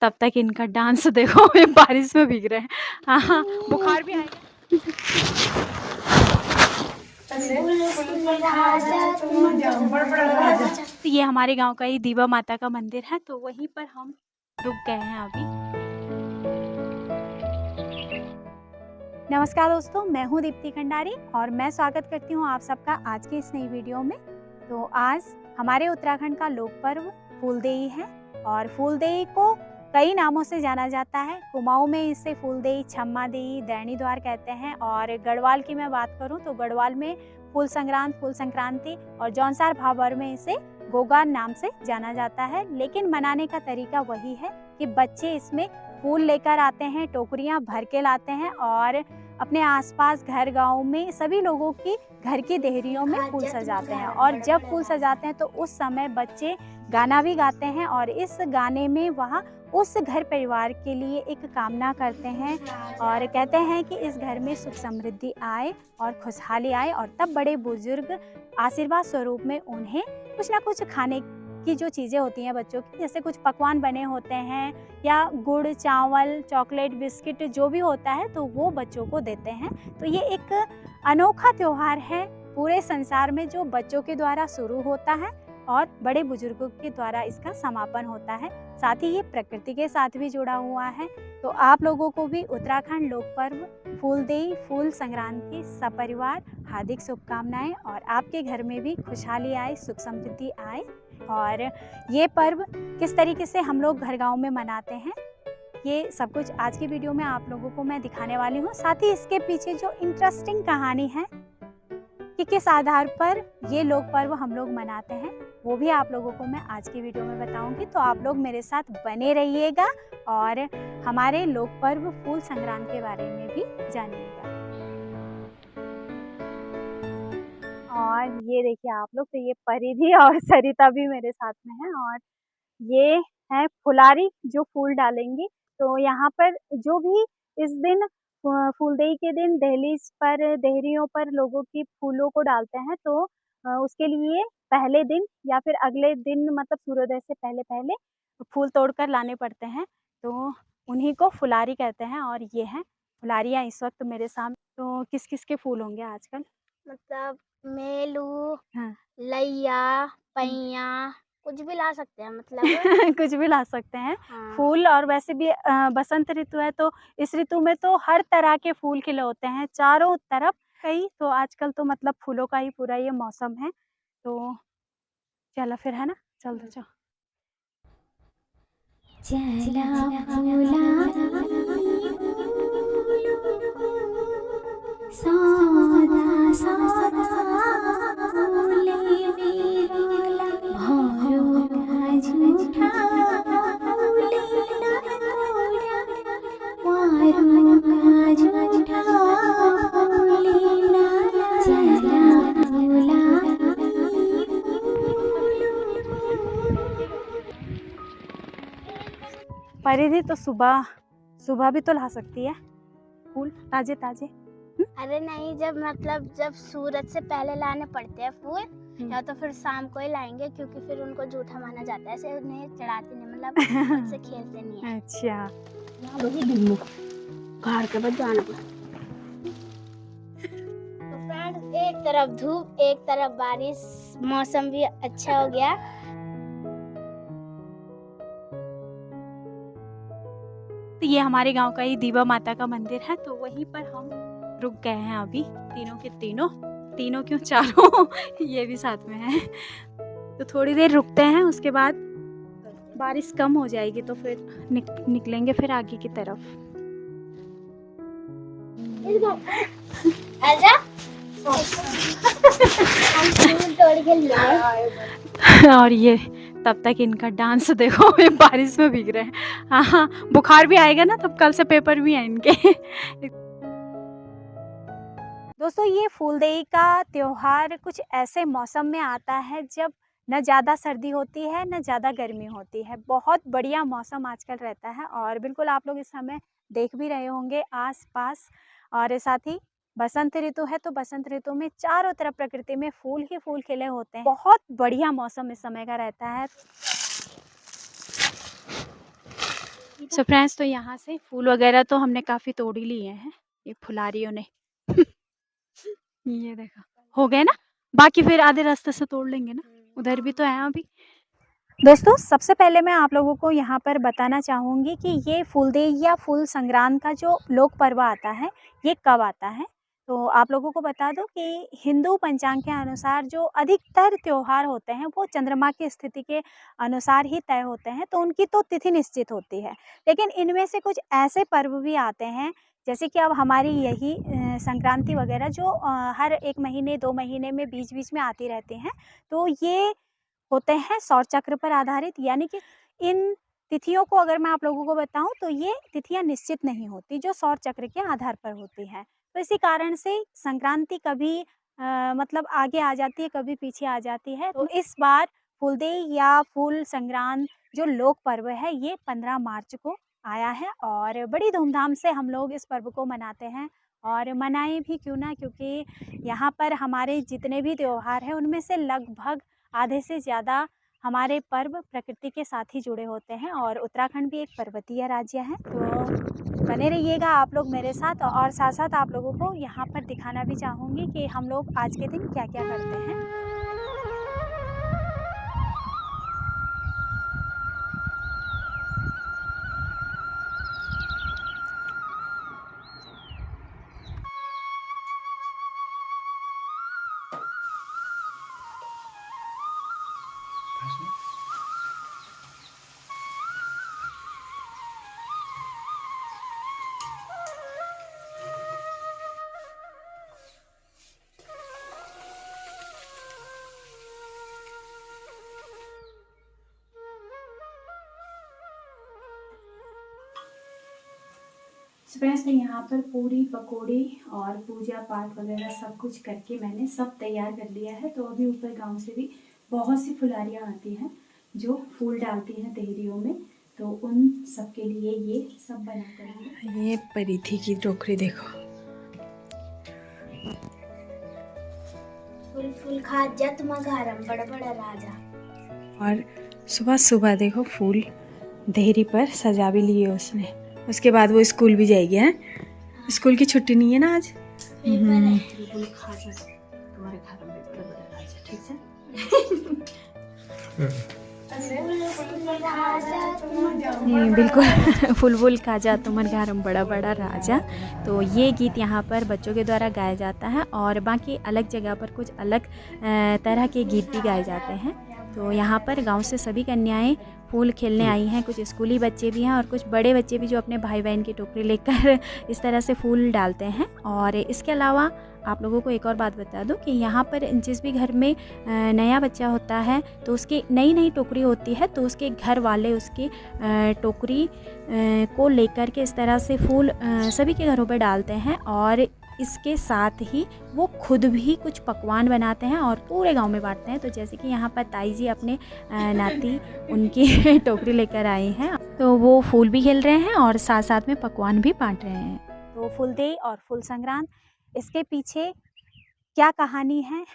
तब तक इनका डांस देखो। ये बारिश में भीग रहे हैं। हाँ हाँ, बुखार भी आएगा। तो ये हमारे गांव का ही दीवा माता का मंदिर है, तो वहीं पर हम रुक गए हैं अभी। नमस्कार दोस्तों, मैं हूं दीप्ति खंडारी और मैं स्वागत करती हूं आप सबका आज की इस नई वीडियो में। तो आज हमारे उत्तराखंड का लोक पर्व फूलदेई है और फूलदेई को कई नामों से जाना जाता है। कुमाऊं में इसे फूलदेई, छम्मा देई, दैनी द्वार कहते हैं और गढ़वाल की मैं बात करूं तो गढ़वाल में फूल संक्रांति और जौनसार भाबर में इसे गोगा नाम से जाना जाता है। लेकिन मनाने का तरीका वही है कि बच्चे इसमें फूल लेकर आते हैं, टोकरियां भर के लाते हैं और अपने आसपास घर गांव में सभी लोगों की घर की देहरियों में फूल सजाते हैं। और जब फूल सजाते हैं तो उस समय बच्चे गाना भी गाते हैं और इस गाने में वह उस घर परिवार के लिए एक कामना करते हैं और कहते हैं कि इस घर में सुख समृद्धि आए और खुशहाली आए। और तब बड़े बुजुर्ग आशीर्वाद स्वरूप में उन्हें कुछ ना कुछ खाने की जो चीज़ें होती हैं बच्चों की, जैसे कुछ पकवान बने होते हैं या गुड़, चावल, चॉकलेट, बिस्किट जो भी होता है तो वो बच्चों को देते हैं। तो ये एक अनोखा त्यौहार है पूरे संसार में जो बच्चों के द्वारा शुरू होता है और बड़े बुजुर्गों के द्वारा इसका समापन होता है। साथ ही ये प्रकृति के साथ भी जुड़ा हुआ है। तो आप लोगों को भी उत्तराखंड लोक पर्व फूलदेई, फूल संक्रांति सपरिवार हार्दिक शुभकामनाएं और आपके घर में भी खुशहाली आए, सुख समृद्धि आए। और ये पर्व किस तरीके से हम लोग घर गांव में मनाते हैं ये सब कुछ आज की वीडियो में आप लोगों को मैं दिखाने वाली हूँ। साथ ही इसके पीछे जो इंटरेस्टिंग कहानी है कि किस आधार पर ये लोक पर्व हम लोग मनाते हैं वो भी आप लोगों को मैं आज की वीडियो में बताऊंगी। तो आप लोग मेरे साथ बने रहिएगा और हमारे लोक पर्व फूल संक्रांति के बारे में भी जानिएगा। और ये देखिए आप लोग, तो ये परिधि और सरिता भी मेरे साथ में है और ये है फुलारी जो फूल डालेंगी। तो यहाँ पर जो भी इस दिन फूलदेई के दिन दहलीज पर, देहरियों पर लोगों की फूलों को डालते हैं तो उसके लिए पहले दिन या फिर अगले दिन मतलब सूर्योदय से पहले पहले फूल तोड़कर लाने पड़ते हैं। तो उन्हीं को फुलारी कहते हैं और ये हैं फुलारियाँ इस वक्त मेरे सामने। तो किस किस के फूल होंगे आजकल? मतलब मेलू, हाँ। लैया, पैया कुछ भी ला सकते हैं मतलब। कुछ भी ला सकते हैं। हाँ। फूल और वैसे भी बसंत ऋतु है तो इस ऋतु में तो हर तरह के फूल खिले होते हैं चारों तरफ। कई तो आजकल तो मतलब फूलों का ही पूरा ये मौसम है। तो चलो फिर, है ना, चल दो चलो। चला फुलारी सौदा सौदा फूले विरोला भौरो का झूठा फूले ना तोड़ा वारो का झूठा फूले ना चला फुलारी। परिधि तो सुबह सुबह भी तो ला सकती है फूल ताजे ताजे। अरे नहीं, जब सूरज से पहले लाने पड़ते हैं फूल या तो फिर शाम को ही लाएंगे क्योंकि फिर उनको झूठा माना जाता है, ऐसे उन्हें चढ़ाते नहीं, मतलब उनसे खेलते नहीं है। अच्छा, घर के बाद जाना पड़ा। तो फ्रेंड्स, एक तरफ धूप एक तरफ बारिश, मौसम भी अच्छा हो गया। तो ये हमारे गांव का ही दीवा माता का मंदिर है, तो वहीं पर हम रुक गए हैं अभी। तीनों के तीनों क्यों, चारों ये भी साथ में है। तो थोड़ी देर रुकते हैं, उसके बाद बारिश कम हो जाएगी तो फिर निकलेंगे फिर आगे की तरफ। आजा। तोड़ के लिए। और ये तब तक इनका डांस देखो। ये बारिश में भीग रहे हैं। हाँ हाँ, बुखार भी आएगा ना, तब कल से पेपर भी है इनके। दोस्तों, ये फूलदेई का त्योहार कुछ ऐसे मौसम में आता है जब न ज़्यादा सर्दी होती है न ज़्यादा गर्मी होती है। बहुत बढ़िया मौसम आजकल रहता है और बिल्कुल आप लोग इस समय देख भी रहे होंगे आसपास। और साथ ही बसंत ऋतु है तो बसंत ऋतु में चारों तरफ प्रकृति में फूल ही फूल खिले होते हैं। बहुत बढ़िया मौसम इस समय का रहता है। सो फ्रेंड्स, तो यहाँ से फूल वगैरह तो हमने काफ़ी तोड़ ही लिए हैं ये फुलारियों ने। ये देखो, हो गए ना, बाकी फिर आधे रास्ते से तोड़ लेंगे ना, उधर भी तो है अभी। दोस्तों, सबसे पहले मैं आप लोगों को यहाँ पर बताना चाहूँगी कि ये फूलदेई या फूल संक्रांत का जो लोक पर्व आता है, ये कब आता है। तो आप लोगों को बता दूं कि हिंदू पंचांग के अनुसार जो अधिकतर त्योहार होते हैं वो चंद्रमा की स्थिति के अनुसार ही तय होते हैं, तो उनकी तो तिथि निश्चित होती है। लेकिन इनमें से कुछ ऐसे पर्व भी आते हैं, जैसे कि अब हमारी यही संक्रांति वगैरह जो हर 1 महीने 2 महीने में बीच-बीच में आती रहती हैं। तो ये होते हैं सौर चक्र पर आधारित, यानी कि इन तिथियों को अगर मैं आप लोगों को बताऊं तो ये तिथियां निश्चित नहीं होती, जो सौर चक्र के आधार पर होती हैं। तो इसी कारण से संक्रांति कभी मतलब आगे आ जाती है, कभी पीछे आ जाती है। तो इस बार फूलदेई या फूल संक्रांत जो लोक पर्व है ये 15 मार्च को आया है और बड़ी धूमधाम से हम लोग इस पर्व को मनाते हैं। और मनाएं भी क्यों ना, क्योंकि यहाँ पर हमारे जितने भी त्यौहार हैं उनमें से लगभग आधे से ज़्यादा हमारे पर्व प्रकृति के साथ ही जुड़े होते हैं और उत्तराखंड भी एक पर्वतीय राज्य है। तो बने रहिएगा आप लोग मेरे साथ, और साथ साथ आप लोगों को यहाँ पर दिखाना भी चाहूँगी कि हम लोग आज के दिन क्या क्या करते हैं। फ्रेंड्स, तो यहाँ पर पूरी पकौड़ी और पूजा पाठ वगैरह सब कुछ करके मैंने सब तैयार कर लिया है। तो अभी ऊपर गांव से भी बहुत सी फुलारियाँ आती हैं जो फूल डालती हैं देहरियों में, तो उन सब के लिए ये सब बना कर। ये परिधि की टोकरी देखो, फूल फूल खा जा तुम घरम बड़ा बड़ा राजा। और सुबह सुबह देखो फूल देहरी पर सजा भी लिए उसने। उसके बाद वो स्कूल भी जाएगी। हैं, स्कूल की छुट्टी नहीं है ना आज। फूल खा जा तुम्हारे घर में बड़ा बड़ा राजा, ठीक है। नहीं, बिल्कुल फुल खा जा तुम्हारे घर में बड़ा बड़ा राजा। तो ये गीत यहाँ पर बच्चों के द्वारा गाया जाता है और बाकी अलग जगह पर कुछ अलग तरह के गीत भी गाए जाते हैं। तो यहाँ पर गांव से सभी कन्याएं फूल खेलने आई हैं, कुछ स्कूली बच्चे भी हैं और कुछ बड़े बच्चे भी जो अपने भाई बहन की टोकरी लेकर इस तरह से फूल डालते हैं। और इसके अलावा आप लोगों को एक और बात बता दूं कि यहाँ पर जिस भी घर में नया बच्चा होता है तो उसकी नई नई टोकरी होती है, तो उसके घर वाले उसकी टोकरी को लेकर के इस तरह से फूल सभी के घरों पर डालते हैं और इसके साथ ही वो खुद भी कुछ पकवान बनाते हैं और पूरे गांव में बांटते हैं। तो जैसे कि यहाँ पर ताई जी अपने नाती उनकी टोकरी लेकर आए हैं, तो वो फूल भी खेल रहे हैं और साथ साथ में पकवान भी बांट रहे हैं। तो फूलदेई और फूल संक्रांत, इसके पीछे क्या कहानी है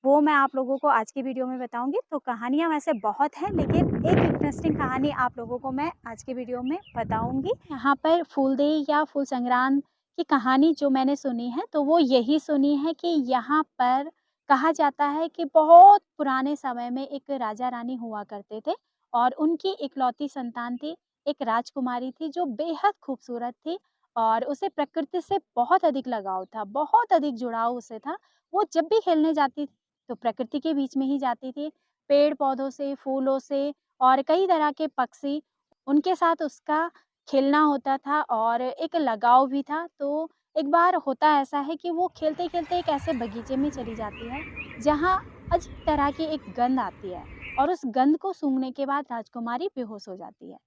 वो मैं आप लोगों को आज की वीडियो में बताऊंगी। तो कहानियाँ वैसे बहुत हैं, लेकिन एक इंटरेस्टिंग कहानी आप लोगों को मैं आज की वीडियो में बताऊंगी। यहाँ पर फूलदेई या फूल संक्रांत की कहानी जो मैंने सुनी है तो वो यही सुनी है कि यहाँ पर कहा जाता है कि बहुत पुराने समय में एक राजा रानी हुआ करते थे और उनकी इकलौती संतान थी, एक राजकुमारी थी जो बेहद खूबसूरत थी और उसे प्रकृति से बहुत अधिक लगाव था, बहुत अधिक जुड़ाव उसे था। वो जब भी खेलने जाती थी तो प्रकृति के बीच में ही जाती थी, पेड़ पौधों से, फूलों से और कई तरह के पक्षी, उनके साथ उसका खेलना होता था और एक लगाव भी था। तो एक बार होता ऐसा है कि वो खेलते-खेलते एक ऐसे बगीचे में चली जाती है, जहाँ अजीब तरह की एक गंध आती है और उस गंध को सूंघने के बाद राजकुमारी बेहोश हो जाती है।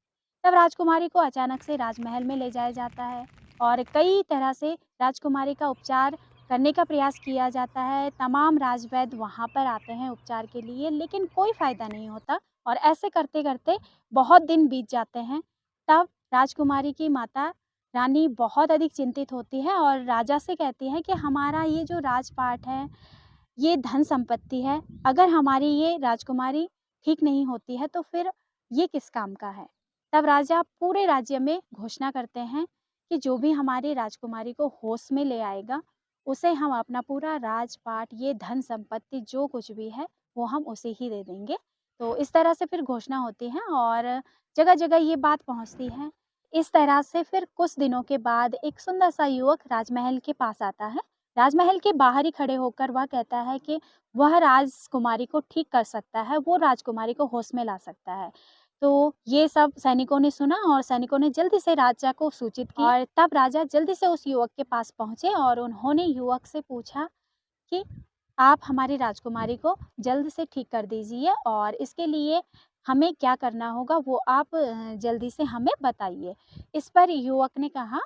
तब राजकुमारी को अचानक से राजमहल में ले जाया जाता है और कई तरह से राजकुमारी का उपचार करने का प्रयास किया जाता है। तमाम राजवैद्य वहाँ पर आते हैं उपचार के लिए, लेकिन कोई फ़ायदा नहीं होता और ऐसे करते-करते बहुत दिन बीत जाते हैं। तब राजकुमारी की माता रानी बहुत अधिक चिंतित होती है और राजा से कहती है कि हमारा ये जो राजपाट है, ये धन संपत्ति है, अगर हमारी ये राजकुमारी ठीक नहीं होती है तो फिर ये किस काम का है। तब राजा पूरे राज्य में घोषणा करते हैं कि जो भी हमारी राजकुमारी को होश में ले आएगा, उसे हम अपना पूरा राजपाट, ये धन संपत्ति जो कुछ भी है, वो हम उसे ही दे देंगे। तो इस तरह से फिर घोषणा होती है और जगह-जगह ये बात पहुँचती है। इस तरह से फिर कुछ दिनों के बाद एक सुंदर सा युवक राजमहल के पास आता है। राजमहल के बाहर ही खड़े होकर वह कहता है कि वह राजकुमारी को ठीक कर सकता है, वो राजकुमारी को होश में ला सकता है। तो ये सब सैनिकों ने सुना और सैनिकों ने जल्दी से राजा को सूचित किया और तब राजा जल्दी से उस युवक के पास पहुँचे और उन्होंने युवक से पूछा कि आप हमारी राजकुमारी को जल्द से ठीक कर दीजिए और इसके लिए हमें क्या करना होगा वो आप जल्दी से हमें बताइए। इस पर युवक ने कहा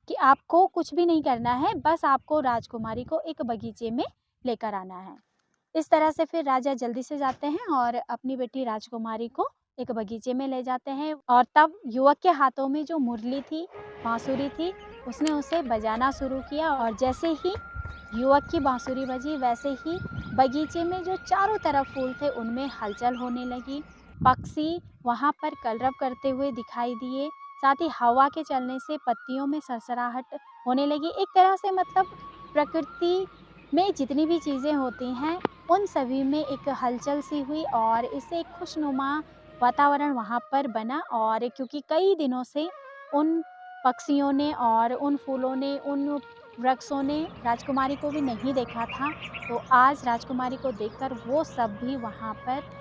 कि आपको कुछ भी नहीं करना है, बस आपको राजकुमारी को एक बगीचे में लेकर आना है। इस तरह से फिर राजा जल्दी से जाते हैं और अपनी बेटी राजकुमारी को एक बगीचे में ले जाते हैं और तब युवक के हाथों में जो मुरली थी, बांसुरी थी, उसने उसे बजाना शुरू किया और जैसे ही युवक की बांसुरी बजी, वैसे ही बगीचे में जो चारों तरफ फूल थे उनमें हलचल होने लगी। पक्षी वहाँ पर कलरव करते हुए दिखाई दिए, साथ ही हवा के चलने से पत्तियों में सरसराहट होने लगी। एक तरह से मतलब प्रकृति में जितनी भी चीज़ें होती हैं, उन सभी में एक हलचल सी हुई और इससे एक खुशनुमा वातावरण वहाँ पर बना। और क्योंकि कई दिनों से उन पक्षियों ने और उन फूलों ने, उन वृक्षों ने राजकुमारी को भी नहीं देखा था, तो आज राजकुमारी को देखकर वो सब भी वहाँ पर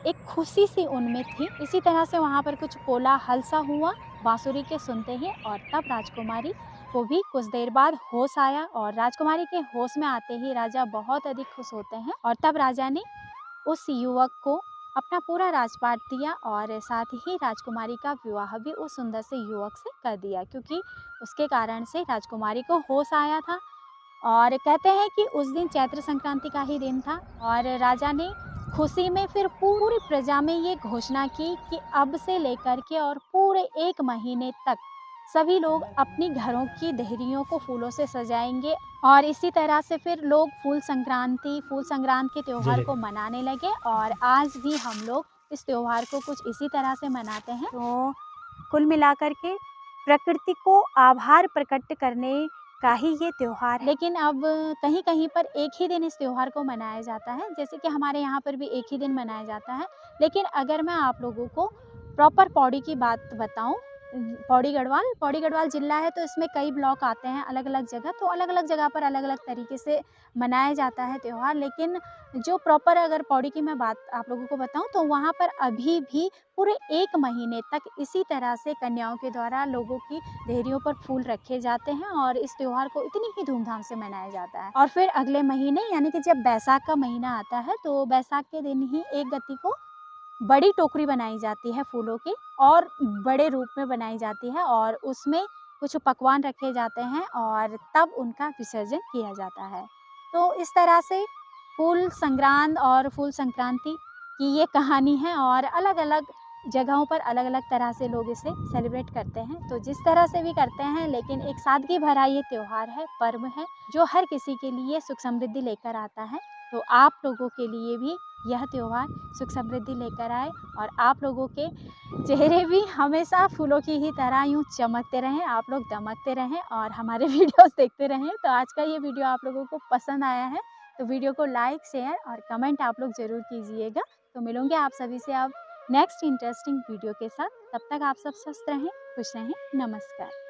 एक खुशी सी उनमें थी। इसी तरह से वहाँ पर कुछ कोलाहल सा हुआ बांसुरी के सुनते ही और तब राजकुमारी को भी कुछ देर बाद होश आया और राजकुमारी के होश में आते ही राजा बहुत अधिक खुश होते हैं और तब राजा ने उस युवक को अपना पूरा राजपाट दिया और साथ ही राजकुमारी का विवाह भी उस सुंदर से युवक से कर दिया, क्योंकि उसके कारण से राजकुमारी को होश आया था। और कहते हैं कि उस दिन चैत्र संक्रांति का ही दिन था और राजा ने खुशी में फिर पूरी प्रजा में ये घोषणा की कि अब से लेकर के और पूरे 1 महीने तक सभी लोग अपनी घरों की देहरियों को फूलों से सजाएंगे और इसी तरह से फिर लोग फूल संक्रांत के त्योहार को मनाने लगे और आज भी हम लोग इस त्योहार को कुछ इसी तरह से मनाते हैं। तो कुल मिलाकर के प्रकृति को आभार प्रकट करने का ही ये त्योहार है। लेकिन अब कहीं-कहीं पर एक ही दिन इस त्योहार को मनाया जाता है, जैसे कि हमारे यहाँ पर भी एक ही दिन मनाया जाता है। लेकिन अगर मैं आप लोगों को प्रॉपर पौड़ी की बात बताऊँ, पौड़ी गढ़वाल ज़िला है, तो इसमें कई ब्लॉक आते हैं अलग-अलग जगह, तो अलग-अलग जगह पर अलग-अलग तरीके से मनाया जाता है त्योहार। लेकिन जो प्रॉपर अगर पौड़ी की मैं बात आप लोगों को बताऊँ, तो वहाँ पर अभी भी पूरे 1 महीने तक इसी तरह से कन्याओं के द्वारा लोगों की देहरियों पर फूल रखे जाते हैं और इस त्योहार को इतनी ही धूमधाम से मनाया जाता है। और फिर अगले महीने यानी कि जब बैसाख का महीना आता है, तो बैसाख के दिन ही 1 गत्ती को बड़ी टोकरी बनाई जाती है फूलों की और बड़े रूप में बनाई जाती है और उसमें कुछ पकवान रखे जाते हैं और तब उनका विसर्जन किया जाता है। तो इस तरह से फूल संग्रांद और फूल संक्रांति की ये कहानी है और अलग-अलग जगहों पर अलग-अलग तरह से लोग इसे सेलिब्रेट करते हैं। तो जिस तरह से भी करते हैं, लेकिन एक सादगी भरा ये त्योहार है, पर्व है, जो हर किसी के लिए सुख समृद्धि लेकर आता है। तो आप लोगों के लिए भी यह त्योहार सुख समृद्धि लेकर आए और आप लोगों के चेहरे भी हमेशा फूलों की ही तरह यूँ चमकते रहें, आप लोग दमकते रहें और हमारे वीडियोस देखते रहें। तो आज का ये वीडियो आप लोगों को पसंद आया है, तो वीडियो को लाइक, शेयर और कमेंट आप लोग ज़रूर कीजिएगा। तो मिलूँगी आप सभी से अब नेक्स्ट इंटरेस्टिंग वीडियो के साथ। तब तक आप सब स्वस्थ रहें, खुश रहें। नमस्कार।